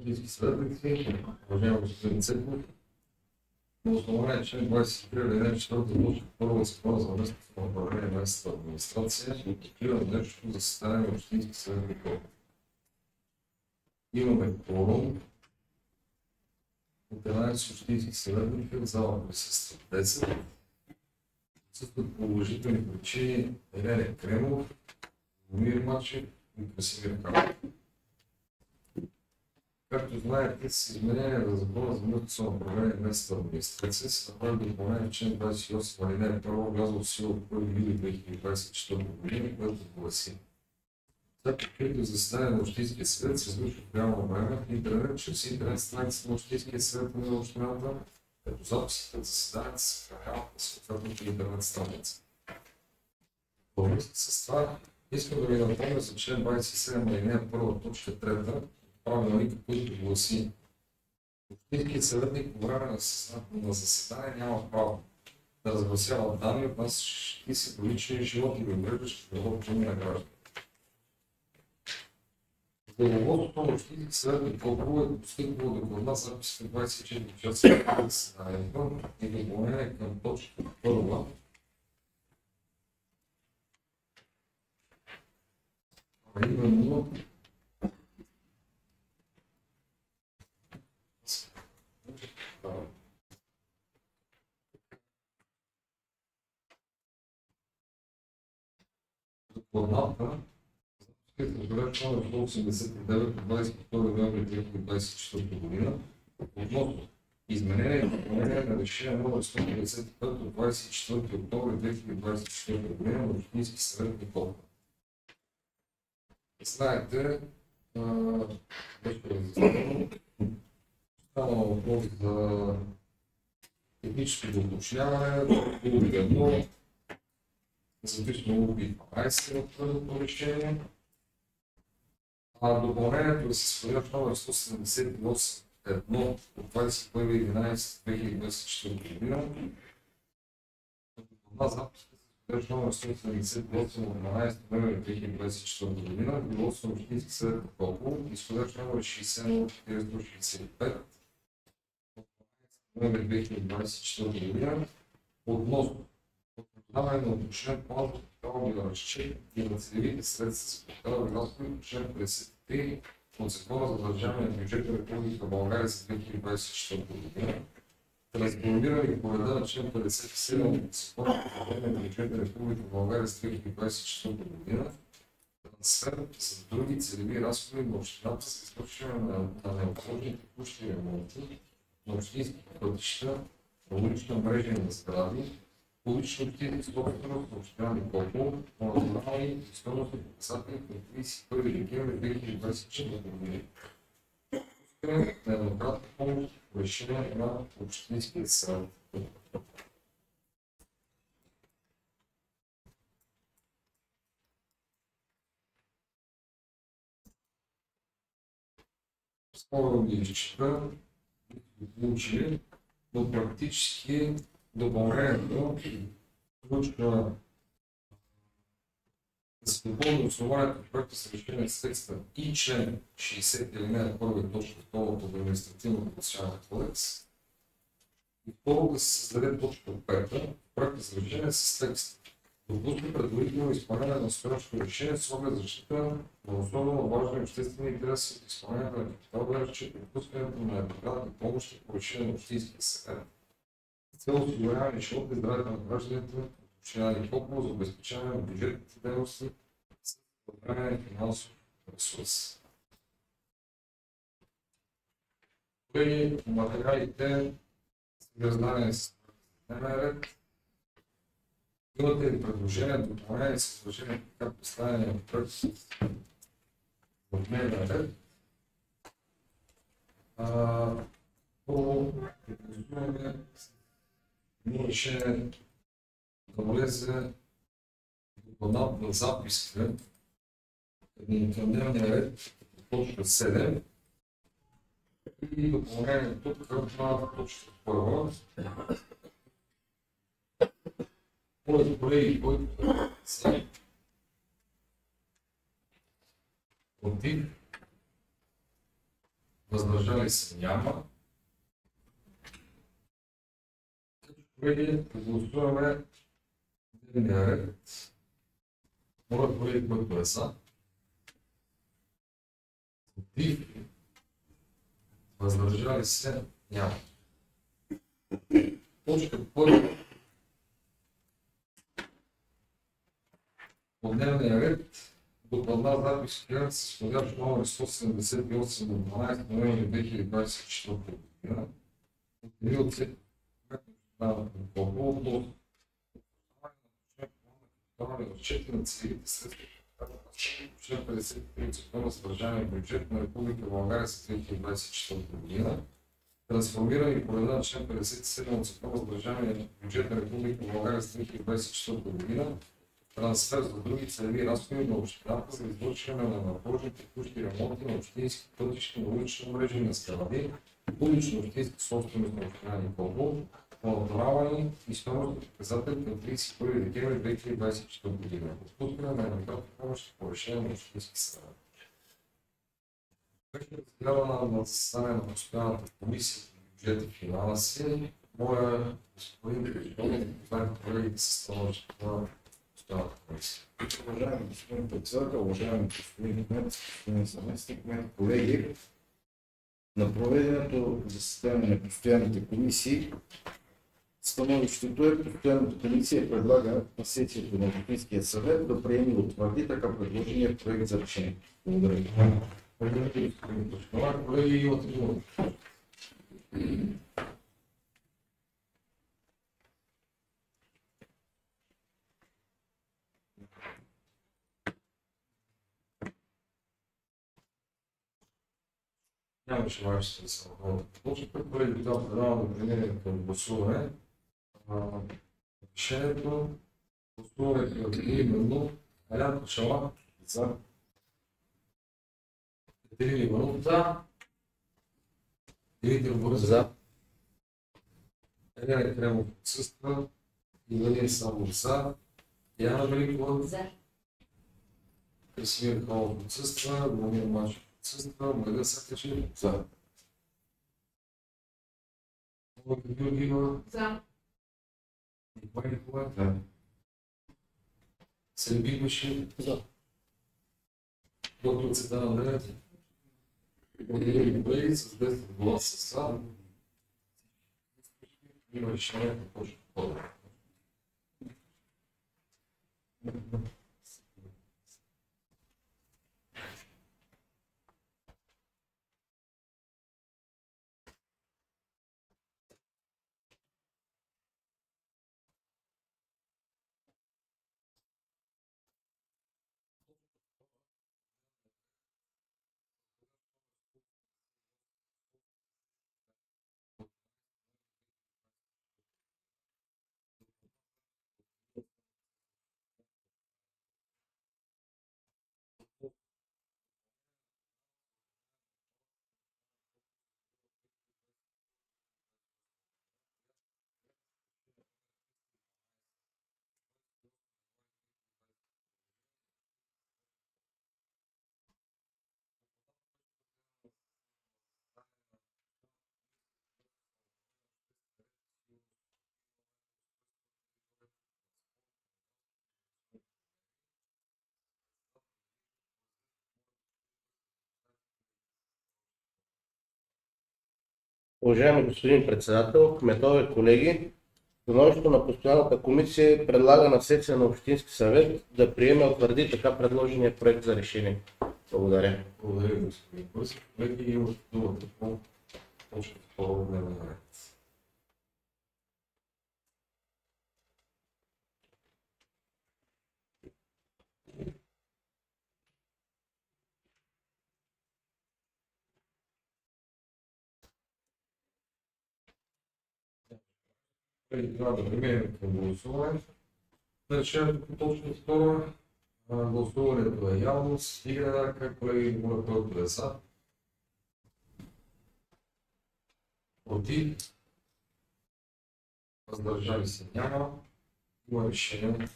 общински съветници, уважаеми господин Цеков, на основание член 23 алинея 4 точка 1 от Закона за местното самоуправление и местната администрация, откривам днешното заседание на общински съветник. Имаме кворум от 11 общински съветника, в зала присъстват 10. Присъстват по уважителни причини Елене Кремов, Мир Мачев и Красимир Калов. Както знаете, с изменение на Закона за местното самоуправление и местната администрация се направи допълнение в член 28 алинея 1, влязло в сила от 1 юли 2024 година, което гласи: след открито заседание на Общинския съвет се извършва в реално време в интернет, чрез интернет страница на Общинския съвет на общината, като записите от заседанието се съхраняват на съответната интернет страница. Във връзка с това, искам да ви напомня за член 27 алинея 1, точка 3, правилника, който гласи: общинският съветник по време на заседание няма право да разгласява данни, отнасящи се до личния живот или увреждащи живота на гражданите. В деловодството на общински съветник Колково е постигнало докладна запис на 24 часа на заседанието и допълнение към точка 1. А именно докладната записка номер 189 от 22 ноември 2024 година относно изменение и допълнение на решение номер 155 от 24 октомври 2024 година на Общински съвет Николка. Знаете, беше разяснено, става въпрос за техническо уточняване, по-видно, записано УПИ 12 от първото решение. Допълнението е с вариант номер 178.1 от 21.11.2024 година. Една записка с вариант номер 178 от 12 ноември 2024 година, деловодство на Общински съвет Колково, изходящ номер 60.465 от 12 ноември 2024 година, относно даване на уточнен план за капиталови разчет и на целевите средства с капиталови разходи по член 53 от Закона за държавния бюджет на Република България за 2024 година, трансформирани по реда на член 57 от Закона за държавния бюджет на Република България за 2024 година, трансфер за други целеви разходи на общината с извършване на необходими текущи ремонти на общински пътища, на улична мрежа и на сгради, публични общински собственост на община Николко, по национални и стойностни показатели към 31 декември 2024 година. На еднократна помощ по решение на Общинския съвет. Скоро ги изчета, получили, но практически допълнението включва да се допълни основанието в проекта с решение с текста и член 60 алинея 1 точка 2 от Административно-процесуалния кодекс. И второ да се създаде точка 5 в проекта с решение с текст: допуска предварително изпълнение на настоящото решение с оглед защита на особено важни обществени интереси от изпълнението на капиталовия разчет и отпускането на еднократни помощи по решение на Общинския съвет с цел осигуряване на живота и здравето на гражданите от община Николко за обезпечаване на бюджетните дейности с управление на финансов ресурс. При материалите съдържание с дневен ред. Имате ли предложение, допълнение с предложение, как поставяне в проект в дневен ред? Първо, предположение решение да влезе докладна записка към дневния ред, точка 7 и допълнението към точка 1. Моите колеги, които са против, въздържали се няма. Колеги, гласуваме дневния ред. Моля, колеги, който е за. Против, въздържали се няма. Точка първа. По дневния ред докладна запис с входящ номер 178 от 12 ноември 2024 година от период след разчети на целевите средства по член 53 от Закона за държавния бюджет на Република България за 2024 година, трансформирани по реда на член 57 от Закона за държавния бюджет на Република България за 2024 година, трансфер за други целеви разходи на общината за извършване на неотложни текущи ремонти на общински пътища на улична мрежа и на сгради, публична общинска собственост на община Николов, натурални и стойностни показатели към 31 декември 2024 година. Отпускане на елементарна помощ по решение на общински съвет. Беше разгледана на заседание на постоянната комисия по бюджет и финанси. Моля, господин Председател, да познаете колегите със становището на постоянната комисия. Уважаеми господин председател, уважаеми господин кмет, господин заместник кмет, колеги, на проведеното заседание на постоянните комисии, становището е: постоянната комисия предлага на сесията на Общинския съвет да приеме и утвърди така предложения проект за решение. Благодаря. Колеги, имате дума. Няма желаещи да се находят. Точно колеги, това предавам да преминем към гласуване. Решението, гласуването е именно Алян Кошала за, Катерина Иванов за, Димитър Борисов за, Елена Кремов отсъства, Иванин Самов за, Яна Великова за, Красимир Халов отсъства, Владимир Мачев отсъства, Младен Сакачев за, Олег Георгиева за, Николай Николаев за, Сергей Башир за, доктор Цветан Андреев. Благодаря ви, колеги, с 10 гласа за. Има решение да почне по-добре. Уважаеми господин председател, кметове, колеги, становището на постоянната комисия предлага на сесия на Общински съвет да приеме и утвърди така предложения проект за решение. Благодаря. Благодаря, господин Борисов. Колеги, имате думата по точка втора дневния ред. Преди това да преминем към гласуване. Решението по точка втора. Гласуването е явно. Стига ръка, колеги, моля, който е за. Против. Въздържали се няма. Има решение.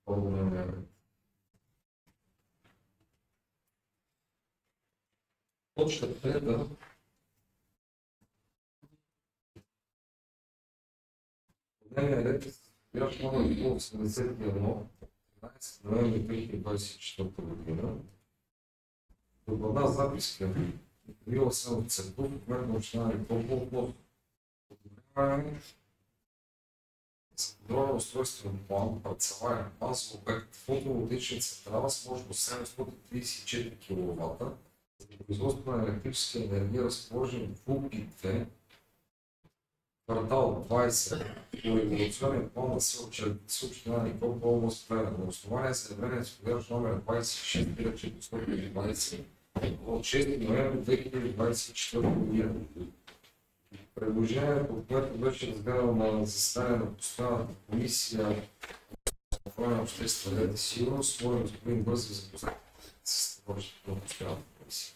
По-големия ред. Точка трета. Дневния ред е стоящ номер 181, 13 ноември 2024 година. Докладна записка Мила Селов Църков, кмет на община Никопол, относно подобряване за подробен устройствен план, парцеларен план за обект фотоволтаична централа с мощност 734 кВт за производство на електрическа енергия, разположен в УПИ-2, квартал 20, по регулационен план на община Никопол, област Плевен. На основание заявление с входящ номер 26420 от 6 ноември 2024 година. Предложението, което беше разгледано на заседание на постоянната комисия на обществен ред и сигурност, моля господин Бързев за запознати с становището на постоянната комисия.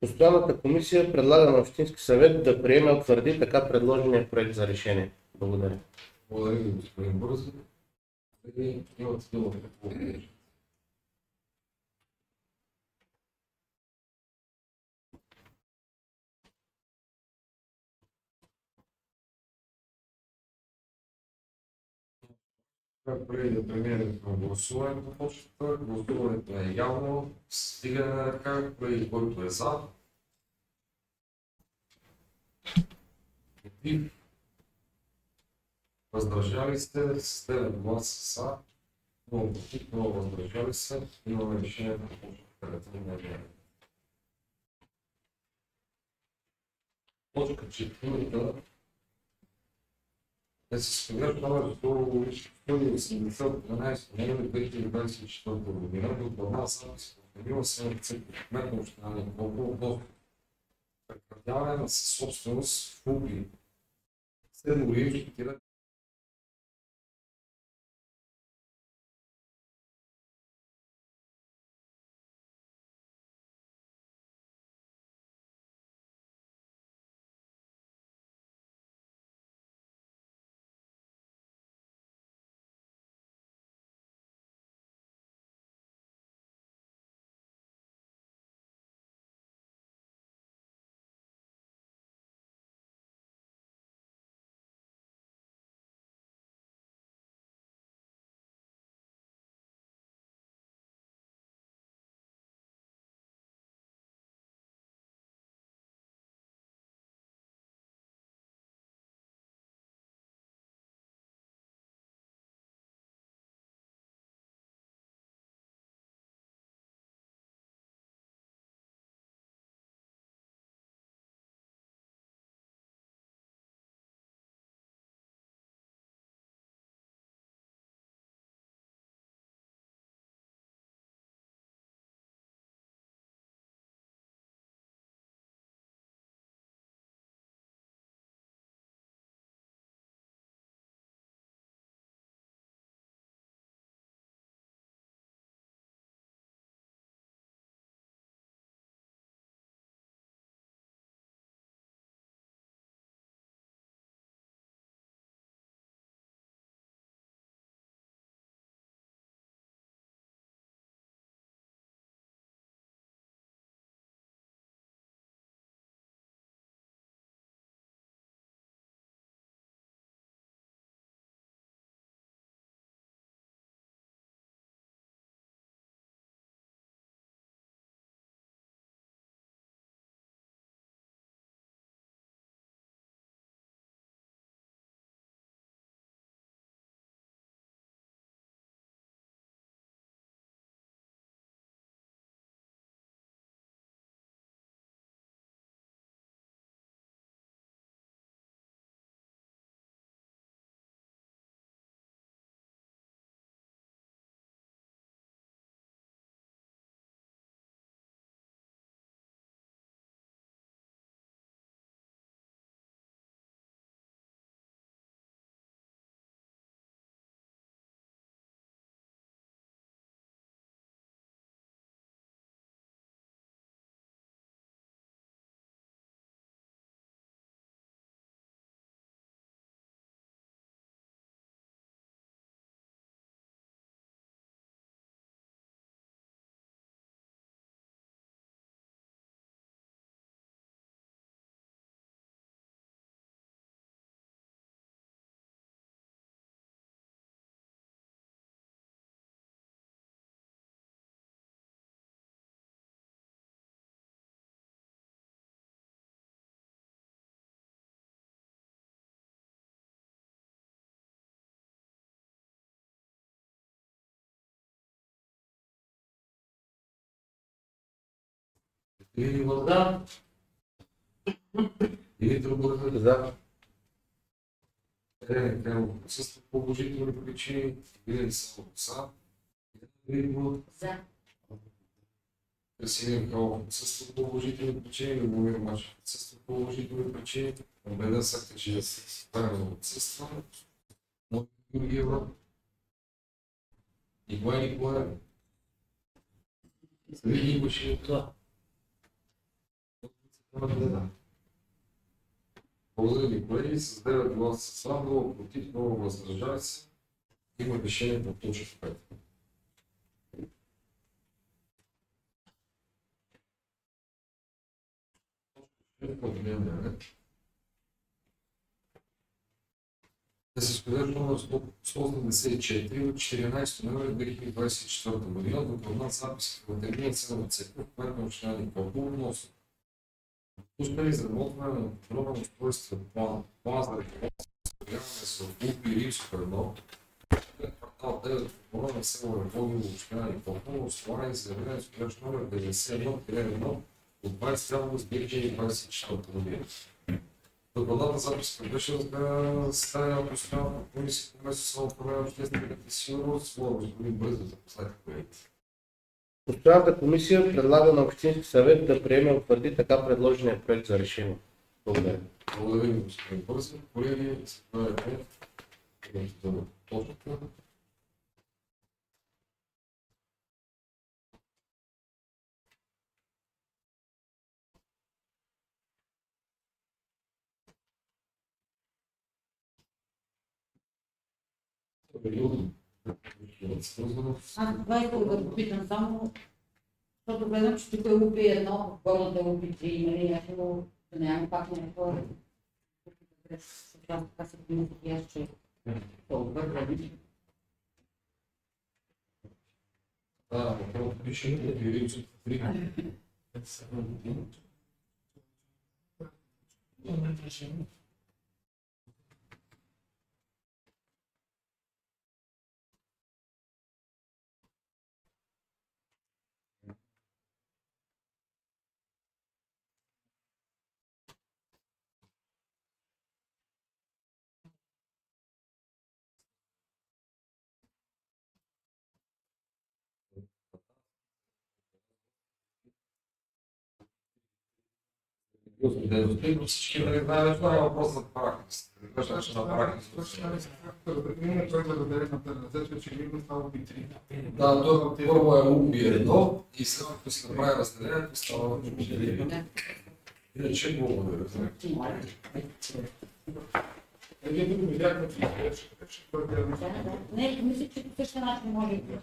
Постоянната комисия предлага на Общински съвет да приеме и утвърди така предложения проект за решение. Благодаря. Благодаря ви, господин Бързев. И имате думата. Преди да преминем към гласуването по точката, гласуването е явно, с вдигане на ръка, преди който е за. Против. Въздържали се с 9 гласа за, много против, много въздържали се. Имаме решението по точката на дневния ред. Точка 4 е с входящ номер 180 от 12 ноември 2024 година. Докладна запис от Мила Селов Църков, кмет на община Никопол, относно прекратяване на съсобственост в УПИ. 7 Или За. Или друго За. Елена Кралов отсъства по уважителни причини. Или са отца. За. Красимир Михайлов отсъства по уважителни причини. Любомир Мачев отсъства по уважителни причини. Обеда Сактачи правилно отсъства. Моника Георгиева. Николай Николаев. Савин Ибашев. Благодаря ви, колеги. С 9 гласа за, много против, много въздържали се. Има решение по точка 5. Да се споделя номер 184 от 14 ноември 2024 година докладна запис в Терминация на Църква, в която на община Никопол относно пускане за разработване на подробен устройствен план за регулация с Лупи Римско 1, квартал 9 в района на село Ревогиево, община Никопол, основание за заявление с входящ номер 91-1 от 20 август 2024 година. Докладната записка беше разгледана на заседание на постоянната комисия по местно самоуправление на обществената сигурност. Слово господин Бързо за последните проекти. Постоянната комисия предлага на Общински съвет да приеме и утвърди така предложения проект за решение. Благодаря. Благодаря ви, господин Бързо. Колеги, заповядайте за точката. Аз това искам да попитам само, защото гледам, че тук е лупи едно, горната лупи 3, има ли някакво, да нямам пак някакво. Сега така се помислих и аз, че толкова. Да, въпрос пише Римско 3. Всички да не знаем, това е въпрос за практика. Да, то първо е луби едно и след като се направи разделението, става луби. Иначе благодаря. Не, мисля, че по същия начин може да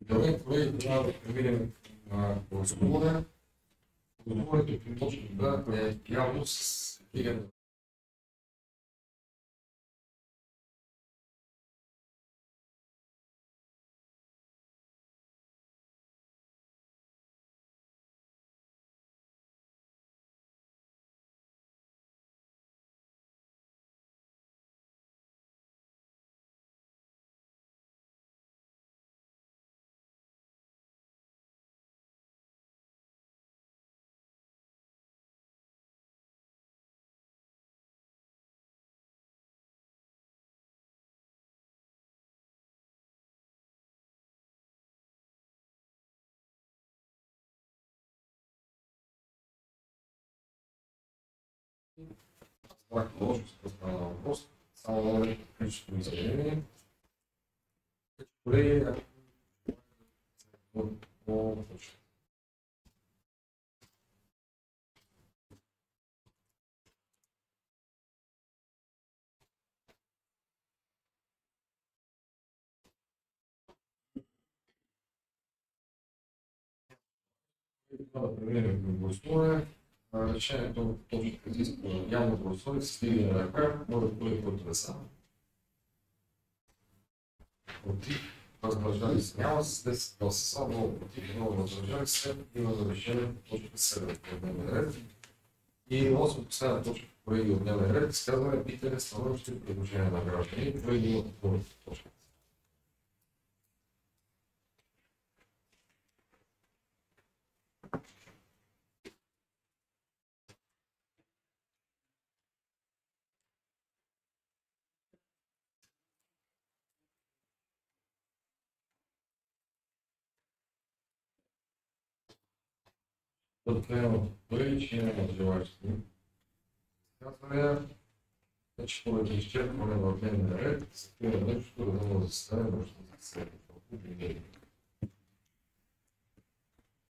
Добре, колеги, трябва да преминем на гласуване. Гласуването при точка е явно с вдигане. Това е лошо, с това става въпрос. Само да включително изявление. Колеги, по точка. Да преминем към гласуване. Решението по точка изисква явно гласуване с вдигане на ръка. Моля да бъде който да са. Против, въздържали се няма, с 10 гласа са, много против, много въздържали се, има решение по точка 7 от дневния ред. И 8 последна точка, колеги, от дневния ред, изказване, питане, становище и предложение на граждани. Колеги, имат първата точка. Предприемат колеги, че няма желащи. Изказвания, вече поради изчерпване в дневния ред, закриваме нещо, да заседание, може да се